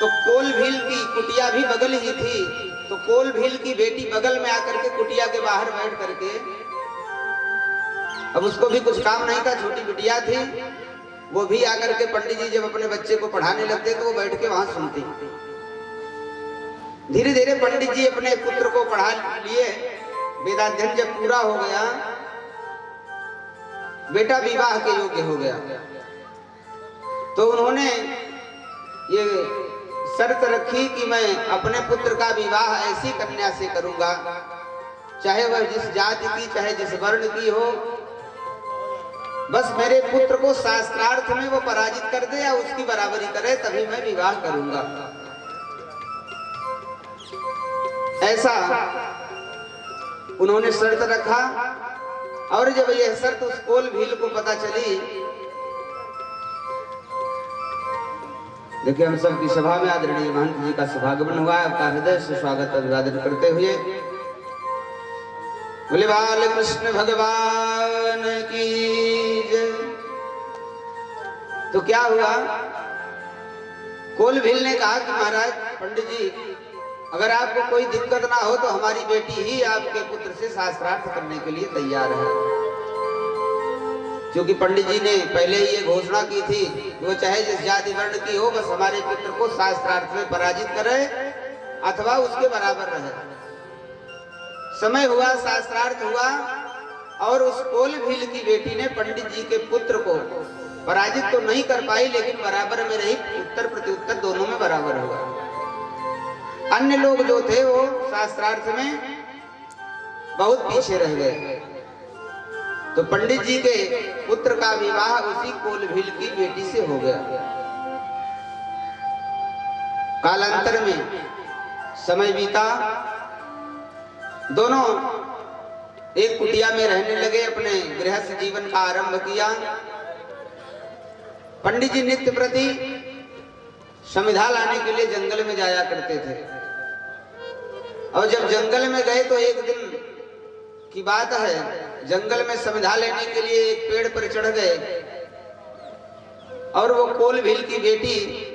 तो कोल भील की कुटिया भी बगल ही थी। तो कोल भील की बेटी बगल में आकर के कुटिया के बाहर बैठ करके, अब उसको भी कुछ काम नहीं था, छोटी बिटिया थी, वो भी आकर के पंडित जी जब अपने बच्चे को पढ़ाने लगते तो वो बैठ के वहां सुनती। धीरे धीरे पंडित जी अपने पुत्र को पढ़ा लिए। वेदाध्ययन जब पूरा हो गया, बेटा विवाह के योग्य हो गया, तो उन्होंने ये शर्त रखी कि मैं अपने पुत्र का विवाह ऐसी कन्या से करूंगा, चाहे वह जिस जाति की चाहे जिस वर्ण की हो, बस मेरे पुत्र को शास्त्रार्थ में वो पराजित कर दे या उसकी बराबरी करे, तभी मैं विवाह करूंगा। ऐसा उन्होंने शर्त रखा। और जब यह शर्त उस कोल भील को पता चली, देखिए हम सबकी सभा में आदरणीय महंत जी का सभागमन हुआ है। आपका हृदय से स्वागत अभिवादन करते हुए बोले बाल कृष्ण भगवान की जय। तो क्या हुआ, कोल भील ने कहा कि महाराज पंडित जी, अगर आपको कोई दिक्कत ना हो तो हमारी बेटी ही आपके पुत्र से शास्त्रार्थ करने के लिए तैयार है। क्योंकि पंडित जी ने पहले ही ये घोषणा की थी, वो चाहे जिस जाति वर्ण की हो, बस हमारे पुत्र को शास्त्रार्थ में पराजित करे अथवा उसके बराबर रहे। समय हुआ, शास्त्रार्थ हुआ, और उस कोल भील की बेटी ने पंडित जी के पुत्र को पराजित तो नहीं कर पाई, लेकिन बराबर में रही, उत्तर प्रत्युत्तर दोनों में बराबर हुआ। अन्य लोग जो थे वो शास्त्रार्थ में बहुत पीछे रह गए। तो पंडित जी के पुत्र का विवाह उसी कोल भील की बेटी से हो गया। कालांतर में समय बीता, दोनों एक कुटिया में रहने लगे, अपने गृहस्थ जीवन का आरंभ किया। पंडित जी नित्य प्रति समिधा लाने के लिए जंगल में जाया करते थे। और जब जंगल में गए तो एक दिन की बात है, जंगल में समिधा लेने के लिए एक पेड़ पर चढ़ गए, और वो कोल भील की बेटी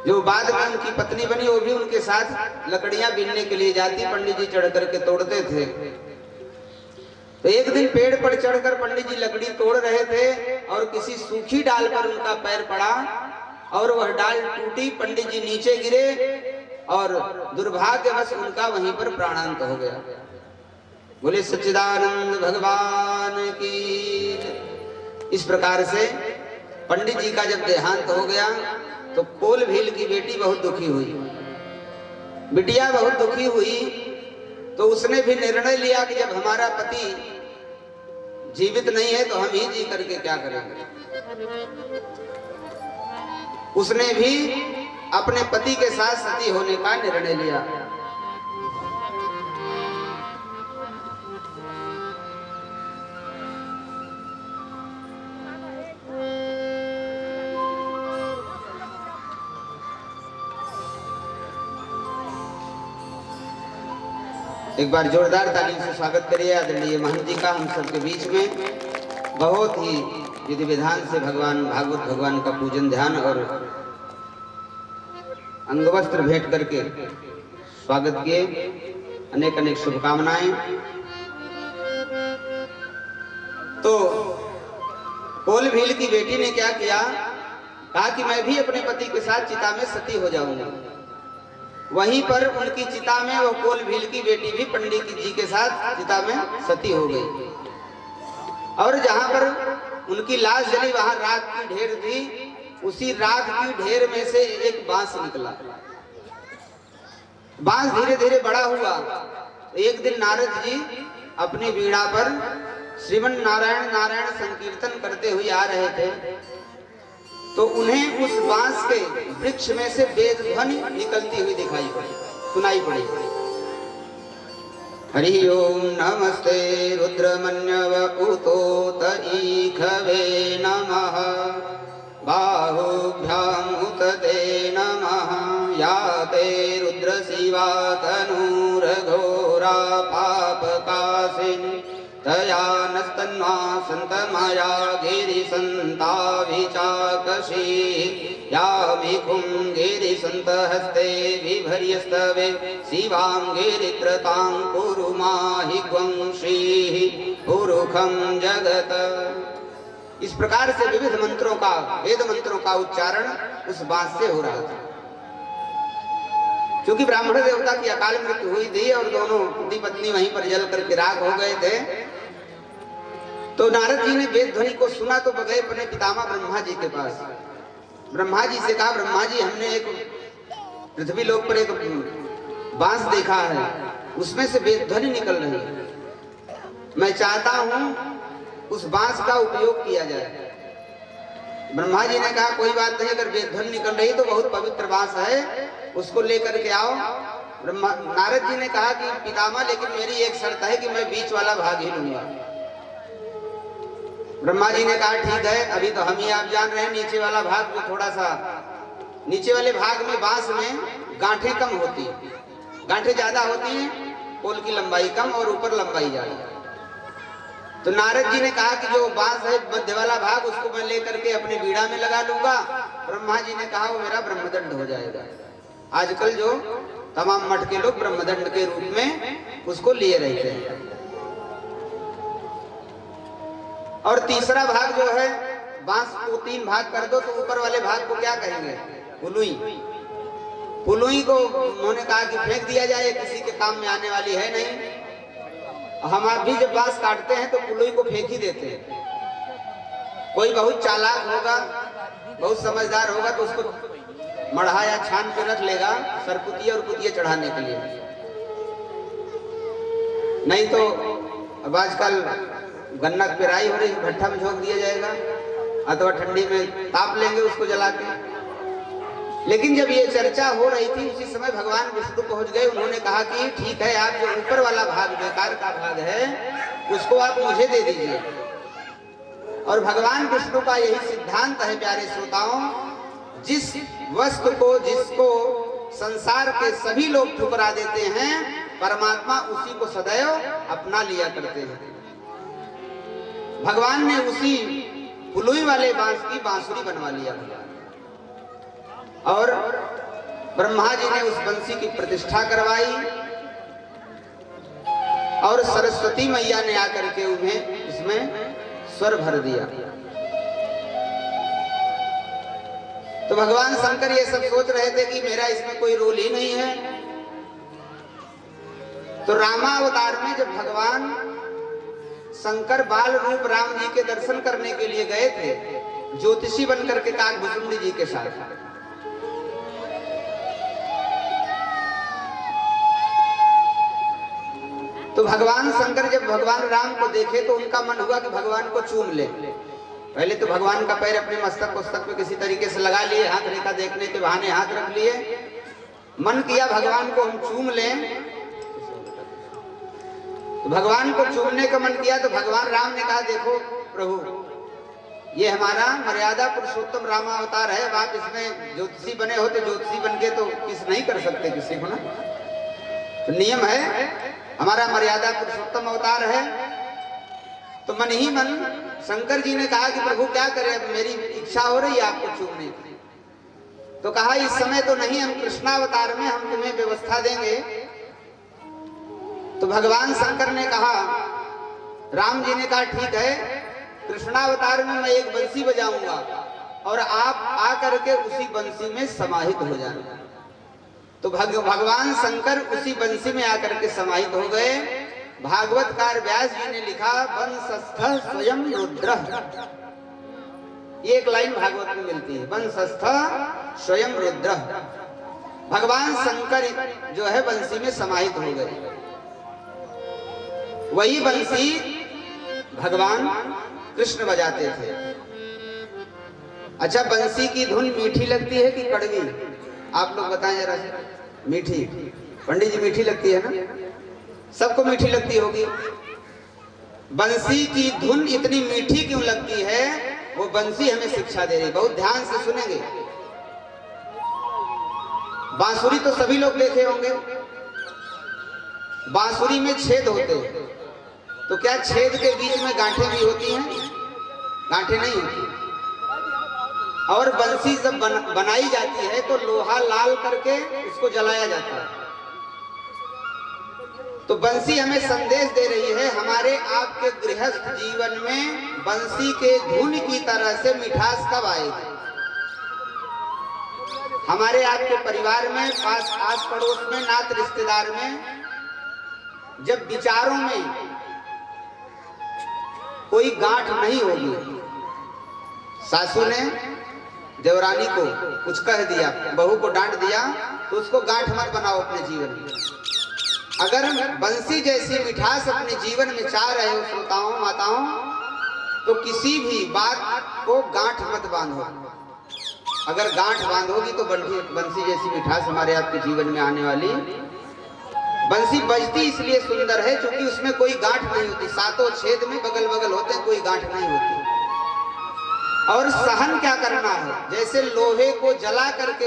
जो बाद में उनकी पत्नी बनी, वो भी उनके साथ लकड़ियां बीनने के लिए जाती, पंडित जी चढ़ करके तोड़ते थे। तो एक दिन पेड़ पर चढ़कर पंडित जी लकड़ी तोड़ रहे थे और किसी सूखी डाल पर उनका पैर पड़ा और वह डाल टूटी, पंडित जी नीचे गिरे और दुर्भाग्यवश उनका वहीं पर प्राणांत हो गया। बोले सच्चिदानंद भगवान की। इस प्रकार से पंडित जी का जब देहांत हो गया तो कोल भील की बेटी बहुत दुखी हुई, बिटिया बहुत दुखी हुई। तो उसने भी निर्णय लिया कि जब हमारा पति जीवित नहीं है तो हम ही जी करके क्या करेंगे। उसने भी अपने पति के साथ सती होने का निर्णय लिया। एक बार जोरदार तालियों से स्वागत करिए आदरणीय महंत जी का हम सबके बीच में। बहुत ही विधि विधान से भगवान भागवत भगवान का पूजन ध्यान और अंगवस्त्र भेंट करके स्वागत किए। अनेक अनेक शुभकामनाएं। तो कोल भील की बेटी ने क्या किया, कहा कि मैं भी अपने पति के साथ चिता में सती हो जाऊंगा। वहीं पर उनकी चिता में वो कोल भील की बेटी भी पंडित जी के साथ चिता में सती हो गई। और जहां पर उनकी लाश जली वहां राख की ढेर थी, उसी राख की ढेर में से एक बांस निकला। बांस धीरे धीरे बड़ा हुआ। एक दिन नारद जी अपनी वीणा पर श्रीमन नारायण नारायण संकीर्तन करते हुए आ रहे थे, तो उन्हें उस बांस के वृक्ष में से वेद ध्वनि निकलती हुई सुनाई पड़ी। हरि ओम नमस्ते रुद्रमन्यव उतोत ईखवे नमः बाहुभ्याम उतते नमः याते रुद्र शिवा तनूर घोरा पापकासिनी तयानस्तन्वा संतमाया गिरिसन्ता विचाकशी यामिकुं गिरिसन्तहस्ते विभर्यस्तवे शिवां गिरित्रतां कुरु माहि ग्वंशीः पुरुखं जगत। इस प्रकार से विविध मंत्रों का, वेद मंत्रों का उच्चारण उस बांस से हो रहा था। क्योंकि ब्राह्मण देवता की अकाल मृत्यु हुई थी और दोनों पति पत्नी वहीं पर जल करके राख हो गए थे, तो नारद जी ने वेद ध्वनि को सुना तो गए अपने पितामह ब्रह्मा जी के पास। ब्रह्मा जी से कहा, ब्रह्मा जी हमने एक पृथ्वी लोक पर एक बांस देखा है, उसमें से वेद ध्वनि निकल रही है, मैं चाहता हूं उस बांस का उपयोग किया जाए। ब्रह्मा जी ने कहा कोई बात नहीं, अगर वेद ध्वनि निकल रही तो बहुत पवित्र बांस है, उसको लेकर के आओ। नारद जी ने कहा कि पितामह लेकिन मेरी एक शर्त है कि मैं बीच वाला भाग ही लूंगा। ब्रह्मा जी ने कहा ठीक है, अभी तो हम ही आप जान रहे हैं नीचे वाला भाग जो थोड़ा सा, नीचे वाले भाग में बांस में गांठें कम होती है, गांठें ज्यादा होती हैं, पोल की लंबाई कम और ऊपर लंबाई ज्यादा। तो नारद जी ने कहा कि जो बांस है मध्य वाला भाग उसको मैं लेकर के अपने बीड़ा में लगा लूंगा। ब्रह्मा जी ने कहा वो मेरा ब्रह्मदंड हो जाएगा। आजकल जो तमाम मठ के लोग ब्रह्मदंड के रूप में उसको लिए रहते हैं। और तीसरा भाग जो है, बांस को 3 भाग कर दो तो ऊपर वाले भाग को क्या कहेंगे? पुलुई। पुलुई को उन्होंने कहा कि फेंक दिया जाए, किसी के काम में आने वाली है नहीं। हम आप भी जब बांस काटते हैं तो पुलुई को फेंक ही देते हैं। कोई बहुत चालाक होगा, बहुत समझदार होगा तो उसको मढ़ा या छान पे रख लेगा सरपुतिया और कुतिया चढ़ाने के लिए। नहीं तो अब आजकल गन्ना की पेराई हो रही है, भट्ठा में झोंक दिया जाएगा अथवा ठंडी में ताप लेंगे उसको जला के। लेकिन जब ये चर्चा हो रही थी उसी समय भगवान विष्णु पहुंच गए। उन्होंने कहा कि ठीक है, आप जो ऊपर वाला भाग बेकार का भाग है उसको आप मुझे दे दीजिए। और भगवान विष्णु का यही सिद्धांत है प्यारे श्रोताओं, जिस वस्तु को, जिसको संसार के सभी लोग ठुकरा देते हैं, परमात्मा उसी को सदैव अपना लिया करते हैं। भगवान ने उसी पुलुई वाले बांस की बांसुरी बनवा लिया और ब्रह्मा जी ने उस बंसी की प्रतिष्ठा करवाई और सरस्वती मैया ने आकर के उन्हें इसमें स्वर भर दिया। तो भगवान शंकर ये सब सोच रहे थे कि मेरा इसमें कोई रोल ही नहीं है। तो रामावतार में जब भगवान शंकर बाल रूप राम जी के दर्शन करने के लिए गए थे, ज्योतिषी बनकर के काकभुसुंडी जी के साथ, तो भगवान शंकर जब भगवान राम को देखे तो उनका मन हुआ कि भगवान को चूम ले। पहले तो भगवान का पैर अपने मस्तक पे किसी तरीके से लगा लिए, हाथ रेखा देखने के बहाने हाथ रख लिए, मन किया भगवान को हम चूम लें। तो भगवान को चूमने का मन किया तो भगवान राम ने कहा देखो प्रभु, ये हमारा मर्यादा पुरुषोत्तम रामावतार है, अब आप इसमें ज्योतिषी बने हो तो ज्योतिषी बन के तो किस नहीं कर सकते किसी को ना, तो नियम है, हमारा मर्यादा पुरुषोत्तम अवतार है। तो मन ही मन शंकर जी ने कहा कि प्रभु क्या करें, अब मेरी इच्छा हो रही है आपको चूमने की। तो कहा इस समय तो नहीं, हम कृष्णावतार में हम तुम्हें व्यवस्था देंगे। तो भगवान शंकर ने कहा, राम जी ने कहा ठीक है, कृष्णावतार में मैं एक बंसी बजाऊंगा और आप आकर के उसी बंसी में समाहित हो जाना। तो भगवान शंकर उसी बंसी में आकर के समाहित हो गए। भागवतकार व्यास जी ने लिखा, वंशस्थ स्वयं रुद्र, एक लाइन भागवत में मिलती है, वंशस्थ स्वयं रुद्र। भगवान शंकर जो है बंसी में समाहित हो गए। वही बंसी भगवान कृष्ण बजाते थे। अच्छा, बंसी की धुन मीठी लगती है कि कड़वी? आप लोग बताएं जरा। मीठी? पंडित जी मीठी लगती है ना? सबको मीठी लगती होगी। बंसी की धुन इतनी मीठी क्यों लगती है, वो बंसी हमें शिक्षा दे रही। बहुत ध्यान से सुनेंगे। बांसुरी तो सभी लोग देखे होंगे, बांसुरी में छेद होते हैं तो क्या छेद के बीच में गांठें भी होती हैं? गांठें नहीं होती। और बंसी जब बनाई जाती है तो लोहा लाल करके उसको जलाया जाता है। तो बंसी हमें संदेश दे रही है, हमारे आपके गृहस्थ जीवन में बंसी के धुन की तरह से मिठास कब आएगी। हमारे आपके परिवार में, पास आस पड़ोस में, नात रिश्तेदार में जब विचारों में कोई गांठ नहीं होगी, सासू ने देवरानी को कुछ कह दिया, बहू को डांट दिया, तो उसको गांठ मत बनाओ अपने जीवन में। अगर बंसी जैसी मिठास अपने जीवन में चाह रहे हो श्रोताओं माताओं, तो किसी भी बात को गांठ मत बांधो। अगर गांठ बांधोगी तो बंसी जैसी मिठास हमारे आपके जीवन में आने वाली। बंसी बजती इसलिए सुंदर है क्योंकि उसमें कोई गांठ नहीं होती, सातों छेद में बगल बगल होते हैं, कोई गांठ नहीं होती। और सहन क्या करना है, जैसे लोहे को जला करके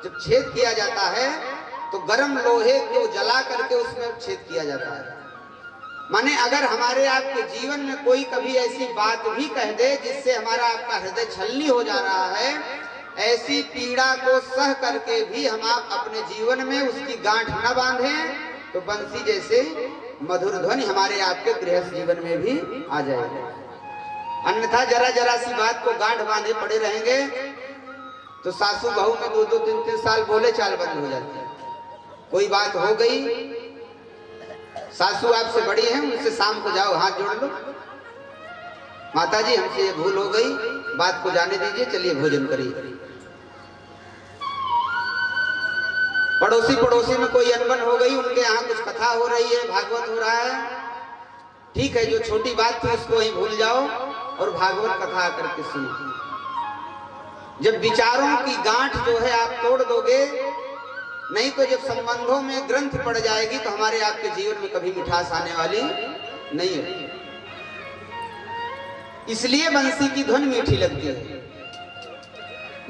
जब छेद किया जाता है तो गर्म लोहे को जला करके उसमें छेद किया जाता है। माने अगर हमारे आपके जीवन में कोई कभी ऐसी बात भी कह दे जिससे हमारा आपका हृदय छलनी हो जा रहा है, ऐसी पीड़ा को सह करके भी हम आप अपने जीवन में उसकी गांठ न बांधें, तो बंसी जैसे मधुर ध्वनि हमारे आपके गृहस्थ जीवन में भी आ जाएगा। अन्यथा जरा जरा सी बात को गांठ बांधे पड़े रहेंगे तो सासू बहू में 2-2, 3-3 साल बोले चाल बंद हो जाती है। कोई बात हो गई, सासू आपसे बड़ी हैं, उनसे शाम को जाओ हाथ जोड़ लो, माता जी हमसे ये भूल हो गई, बात को जाने दीजिए, चलिए भोजन करिए। पड़ोसी में कोई अनबन हो गई, उनके यहाँ कुछ कथा हो रही है, भागवत हो रहा है, ठीक है, जो छोटी बात थी उसको ही भूल जाओ और भागवत कथा करके सुनो। जब विचारों की गांठ जो है आप तोड़ दोगे, नहीं तो जब संबंधों में ग्रंथ पड़ जाएगी तो हमारे आपके जीवन में कभी मिठास आने वाली नहीं है। इसलिए बंसी की धुन मीठी लगती है।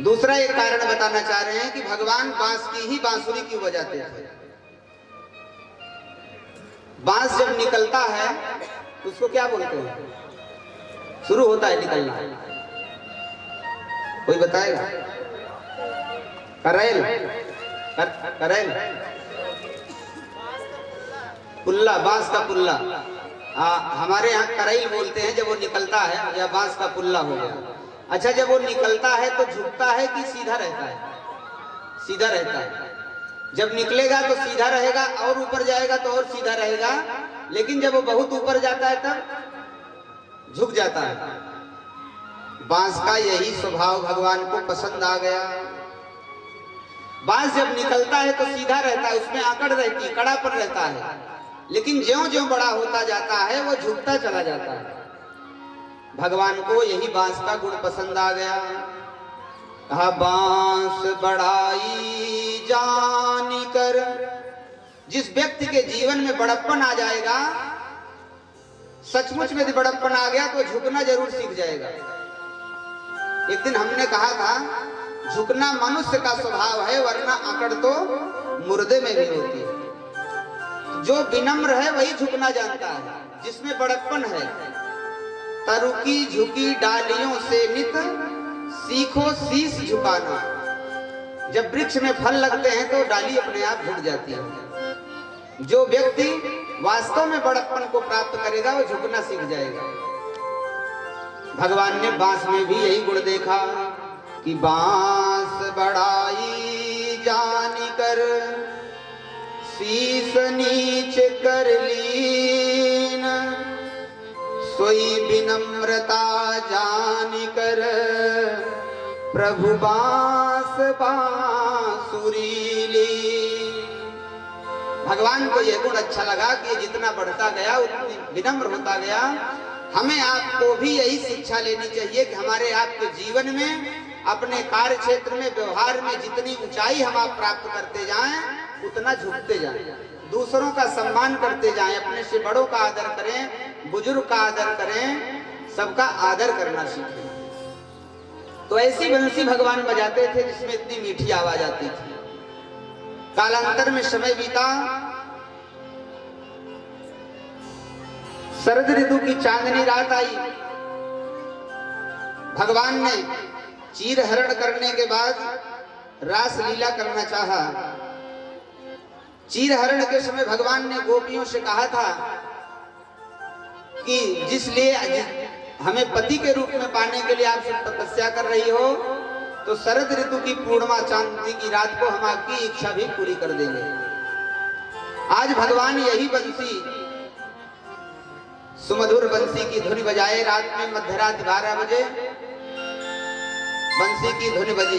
दूसरा एक कारण बताना चाह रहे हैं कि भगवान बांस की ही बांसुरी क्यों बजाते थे। बांस जब निकलता है तो उसको क्या बोलते हैं? शुरू होता है निकलना, कोई बताएगा? करेल, करेल, पुल्ला, बांस का पुल्ला। हमारे यहाँ करेल बोलते हैं जब वो निकलता है, या बांस का पुल्ला हो गया। अच्छा, जब वो निकलता है तो झुकता है कि सीधा रहता है? सीधा रहता है। जब निकलेगा तो सीधा रहेगा, और ऊपर जाएगा तो और सीधा रहेगा, लेकिन जब वो बहुत ऊपर जाता है तब झुक जाता है। बांस का यही स्वभाव भगवान को पसंद आ गया। बांस जब निकलता है तो सीधा रहता है, उसमें आकड़ रहती, कड़ापन रहता है, लेकिन ज्यों-ज्यों बड़ा होता जाता है वो झुकता चला जाता है। भगवान को यही बांस का गुण पसंद आ गया। कहा बांस बढ़ाई जानी कर। जिस व्यक्ति के जीवन में बड़प्पन आ जाएगा, सचमुच में बड़प्पन आ गया तो झुकना जरूर सीख जाएगा। एक दिन हमने कहा था झुकना मनुष्य का स्वभाव है, वरना अकड़ तो मुर्दे में भी होती है। जो विनम्र है वही झुकना जानता है, जिसमें बड़प्पन है। तरुकी झुकी डालियों से नित सीखो शीश झुकाना। जब वृक्ष में फल लगते हैं तो डाली अपने आप झुक जाती है। जो व्यक्ति वास्तव में बड़प्पन को प्राप्त करेगा वो झुकना सीख जाएगा। भगवान ने बांस में भी यही गुण देखा कि बांस बढ़ाई जानी कर, शीश नीच कर लीन, सोई विनम्रता जानी कर, प्रभु बांस बांसुरी ली। भगवान को यह गुण अच्छा लगा कि जितना बढ़ता गया उतनी विनम्र होता गया। हमें आपको भी यही शिक्षा लेनी चाहिए कि हमारे आपके जीवन में, अपने कार्य क्षेत्र में, व्यवहार में जितनी ऊंचाई हम आप प्राप्त करते जाएं उतना झुकते जाएं, दूसरों का सम्मान करते जाएं, अपने से बड़ों का आदर करें, बुजुर्ग का आदर करें, सबका आदर करना सीखें। तो ऐसी बंसी भगवान बजाते थे जिसमें इतनी मीठी आवाज आती थी। कालांतर में समय बीता, शरद ऋतु की चांदनी रात आई। भगवान ने चीर हरण करने के बाद रास लीला करना चाहा। चीर हरण के समय भगवान ने गोपियों से कहा था कि जिसलिए हमें पति के रूप में पाने के लिए आप सब तपस्या कर रही हो, तो शरद ऋतु की पूर्णिमा चांदनी की रात को हम आपकी इच्छा भी पूरी कर देंगे। आज भगवान यही बंसी, सुमधुर बंसी की धुन बजाए। रात में मध्यरात 12 बजे बंसी की धुन बजी।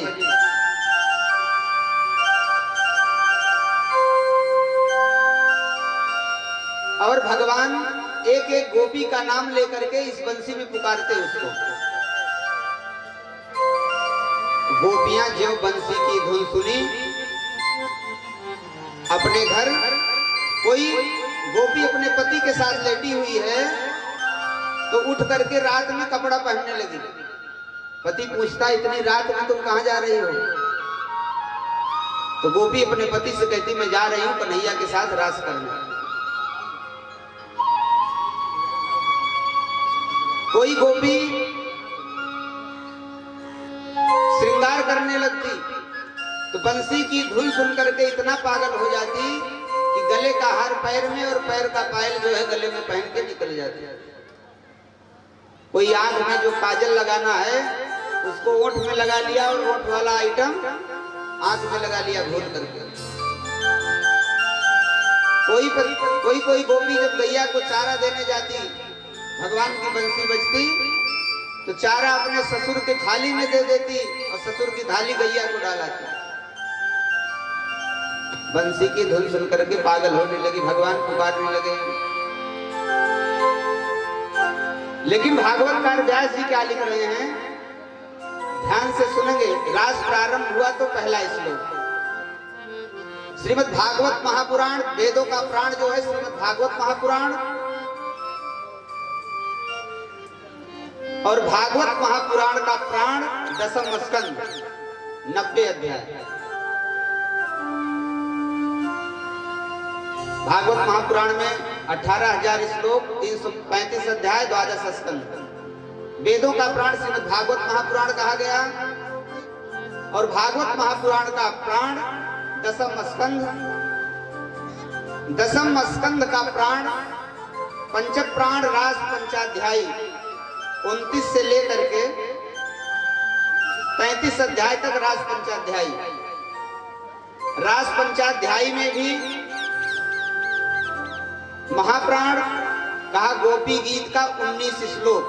और भगवान एक एक गोपी का नाम लेकर के इस बंसी में पुकारते उसको। गोपियां जो बंसी की धुन सुनी, अपने घर कोई गोपी अपने पति के साथ लेटी हुई है तो उठ करके रात में कपड़ा पहनने लगी। पति पूछता इतनी रात में तुम कहां जा रही हो? तो गोपी अपने पति से कहती मैं जा रही हूं कन्हैया के साथ रास करने। कोई गोपी श्रृंगार करने लगती तो बंसी की धुन सुन करके इतना पागल हो जाती कि गले का हार पैर में और पैर का पायल जो है गले में पहन के निकल जाती है। कोई आंख में जो काजल लगाना है उसको ओठ में लगा लिया और ओठ वाला आइटम आंख में लगा लिया भूल करके। कोई गोपी जब गैया को चारा देने जाती, भगवान की बंसी बजती तो चारा अपने ससुर के थाली में दे देती और ससुर की थाली गैया को डालाती। बंसी की धुन सुन करके पागल होने लगी, भगवान पुकारने लगे। लेकिन भागवतकार व्यास जी क्या लिख रहे हैं, ध्यान से सुनेंगे। रास प्रारंभ हुआ तो पहला श्लोक। श्रीमद् भागवत महापुराण, वेदों का प्राण जो है श्रीमद् भागवत महापुराण, और भागवत महापुराण का प्राण 10वां स्कंद 90 अध्याय। भागवत महापुराण में 18,000 श्लोक, 335 अध्याय, 12 स्कंद। वेदों का प्राण श्रीमद् भागवत महापुराण कहा गया और भागवत महापुराण का प्राण 10वां स्कंद। 10वां स्कंद का प्राण पंच प्राण रास पंचाध्यायी 29 से लेकर के 35 अध्याय तक रास पंचाध्यायी। रास पंचाध्यायी में भी महाप्राण कहा गोपी गीत का 19 श्लोक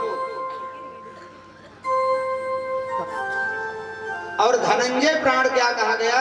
और धनंजय प्राण क्या कहा गया,